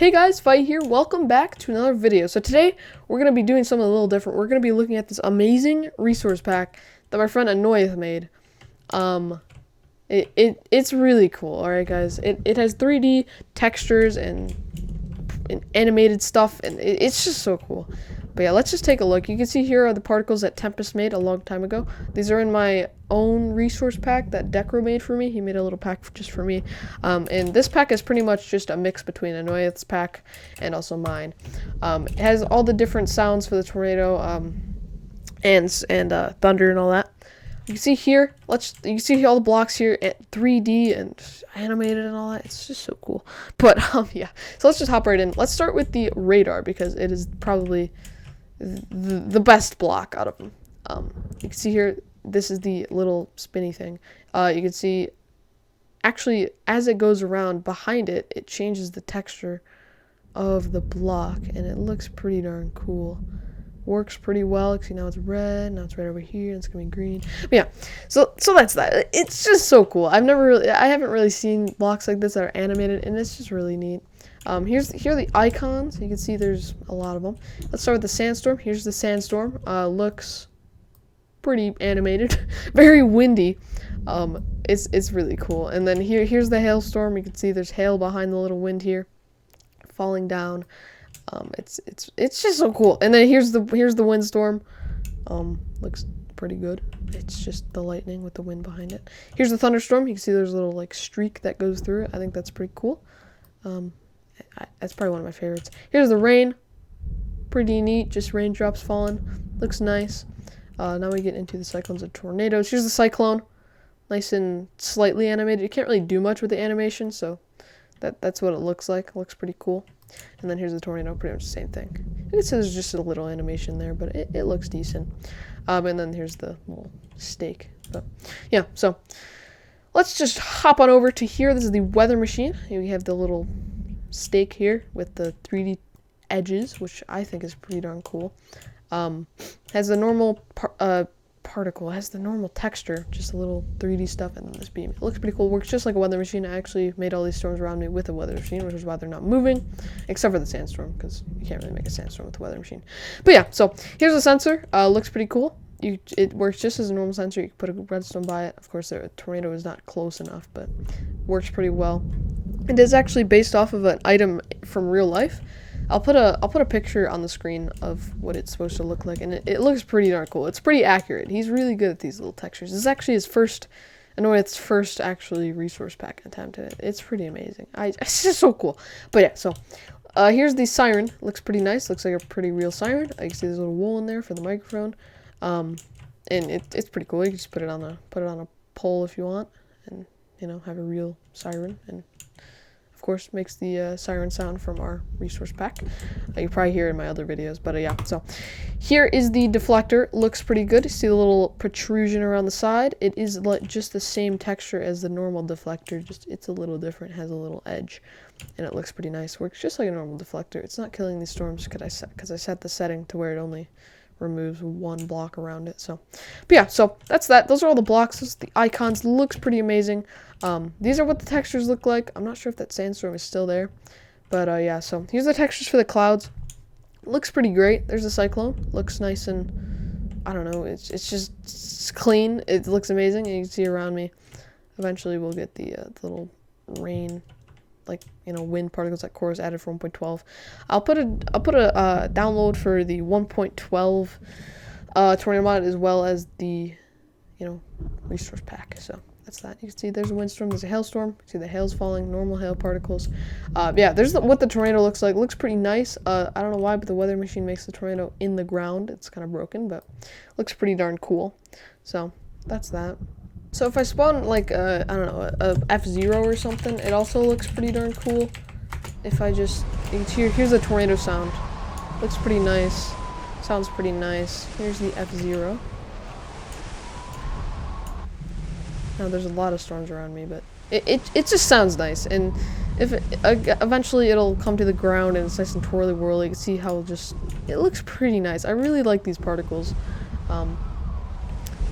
Hey guys, Fight here. Welcome back to another video. So today we're going to be doing something a little different. We're going to be looking at this amazing resource pack that my friend Anoyth made. It's really cool. All right, guys. It has 3D textures and animated stuff, and it's just so cool. But yeah, let's just take a look. You can see here are the particles that Tempest made a long time ago. These are in my own resource pack that Decro made for me. He made a little pack just for me. And this pack is pretty much just a mix between Anoyth's pack and also mine. It has all the different sounds for the tornado, and thunder and all that. You can see here, you can see all the blocks here at 3D and animated and all that. It's just so cool. But yeah, so let's just hop right in. Let's start with the radar because it is probably the best block out of them. You can see here, this is the little spinny thing. You can see, actually, as it goes around behind it, it changes the texture of the block, and it looks pretty darn cool. Works pretty well. See, now it's red, now it's right over here, and it's gonna be green. But yeah, so that's that. It's just so cool. I haven't really seen blocks like this that are animated, and it's just really neat. Here are the icons. You can see there's a lot of them. Let's start with the sandstorm. Here's the sandstorm. Looks pretty animated, very windy. It's really cool. And then here's the hailstorm. You can see there's hail behind the little wind here, falling down. It's just so cool. And then here's the windstorm. Looks pretty good. It's just the lightning with the wind behind it. Here's the thunderstorm. You can see there's a little like streak that goes through it. I think that's pretty cool. That's probably one of my favorites. Here's the rain. Pretty neat. Just raindrops falling. Looks nice. Now we get into the cyclones and tornadoes. Here's the cyclone. Nice and slightly animated. You can't really do much with the animation, so that's what it looks like. It looks pretty cool. And then here's the tornado, pretty much the same thing. It says there's just a little animation there, but it looks decent. And then here's the little stake. But yeah, so let's just hop on over to here. This is the weather machine. We have the little stake here with the 3D edges, which I think is pretty darn cool. Has the normal particle, has the normal texture, just a little 3D stuff, and then this beam. It looks pretty cool. Works just like a weather machine. I actually made all these storms around me with a weather machine, which is why they're not moving, except for the sandstorm, because you can't really make a sandstorm with a weather machine. But yeah, so here's the sensor. Looks pretty cool. It works just as a normal sensor. You can put a redstone by it. Of course, the tornado is not close enough, but works pretty well. It is actually based off of an item from real life. I'll put a picture on the screen of what it's supposed to look like, and it looks pretty darn cool. It's pretty accurate. He's really good at these little textures. This is actually his first, Anoyth's first actually resource pack attempt at it. It's pretty amazing. It's just so cool. But yeah, so here's the siren. Looks pretty nice. Looks like a pretty real siren. You can see there's a little wool in there for the microphone, and it's pretty cool. You can just put it on a pole if you want, and have a real siren. And of course, makes the siren sound from our resource pack. You probably hear it in my other videos, but yeah. So here is the deflector. Looks pretty good. You see the little protrusion around the side. It is just the same texture as the normal deflector, just it's a little different, has a little edge, and it looks pretty nice. Works just like a normal deflector. It's not killing these storms because I set the setting to where it only removes one block around it. So but yeah, so that's that. Those are all the blocks. Those are the icons. Looks pretty amazing. These are what the textures look like. I'm not sure if that sandstorm is still there, but yeah, so here's the textures for the clouds. Looks pretty great. There's a cyclone. Looks nice, and I don't know, it's clean. It looks amazing, and you can see around me. Eventually we'll get the little rain, like wind particles that Core added for 1.12. I'll put a download for the 1.12 tornado mod, as well as the resource pack. So that's that. You can see there's a windstorm, there's a hailstorm. You see the hail's falling, normal hail particles. Yeah, there's what the tornado looks like. Looks pretty nice. I don't know why, but the weather machine makes the tornado in the ground. It's kind of broken, but looks pretty darn cool. So that's that. So if I spawn like I don't know, a F0 or something, it also looks pretty darn cool. If I just here's the tornado sound. Looks pretty nice. Sounds pretty nice. Here's the F0. Now there's a lot of storms around me, but it just sounds nice. And if eventually it'll come to the ground and it's nice and twirly whirly, you can see how it looks pretty nice. I really like these particles.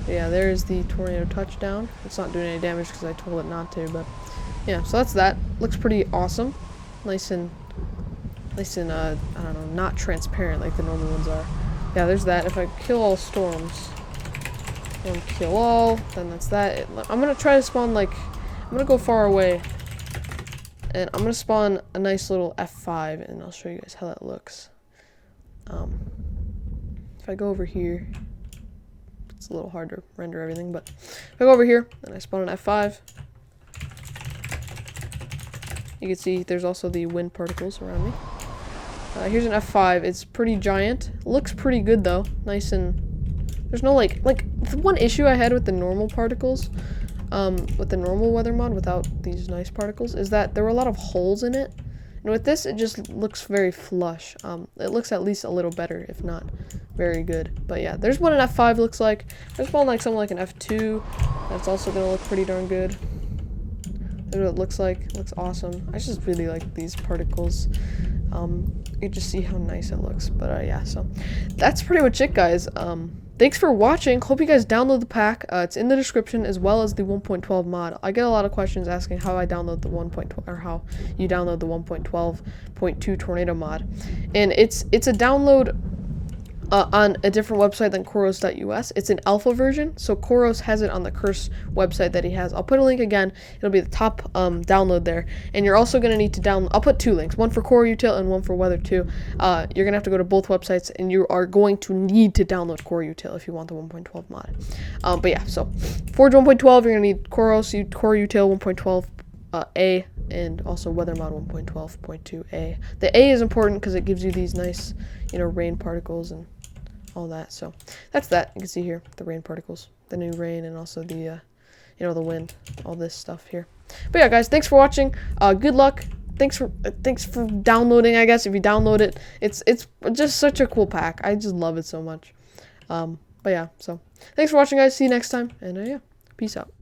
Yeah, there's the tornado touchdown. It's not doing any damage because I told it not to, but yeah, so that's that. Looks pretty awesome. Nice and nice and I don't know, not transparent like the normal ones are. Yeah, there's that. If I kill all storms, and kill all, then that's that. I'm gonna try to spawn like, I'm gonna go far away, and I'm gonna spawn a nice little F5, and I'll show you guys how that looks. If I go over here, it's a little hard to render everything, but if I go over here and I spawn an F5, you can see there's also the wind particles around me. Here's an F5. It's pretty giant. Looks pretty good though. Nice and there's no like the one issue I had with the normal particles, with the normal weather mod without these nice particles, is that there were a lot of holes in it. And with this, it just looks very flush. It looks at least a little better, if not very good. But yeah, there's what an F5 looks like. There's one like something like an F2. That's also gonna look pretty darn good. That's what it looks like. It looks awesome. I just really like these particles. You just see how nice it looks. But yeah, so that's pretty much it, guys. Thanks for watching. Hope you guys download the pack. It's in the description, as well as the 1.12 mod. I get a lot of questions asking how I download the 1.12 or how you download the 1.12.2 tornado mod, and it's a download on a different website than Khoros.us. It's an alpha version, so Khoros has it on the Curse website that he has. I'll put a link again. It'll be the top download there. And you're also going to need to download, I'll put two links, one for Khoroutil and one for Weather 2. You're going to have to go to both websites, and you are going to need to download Khoroutil if you want the 1.12 mod. But yeah, so Forge 1.12, you're going to need Khoroutil 1.12 A, and also Weather Mod 1.12.2 A. The A is important because it gives you these nice, rain particles and all that. So that's that. You can see here the rain particles, the new rain, and also the the wind, all this stuff here. But yeah, guys, thanks for watching. Good luck. Thanks for downloading. I guess if you download it, it's just such a cool pack. I just love it so much. But yeah, so thanks for watching, guys. See you next time, and yeah, peace out.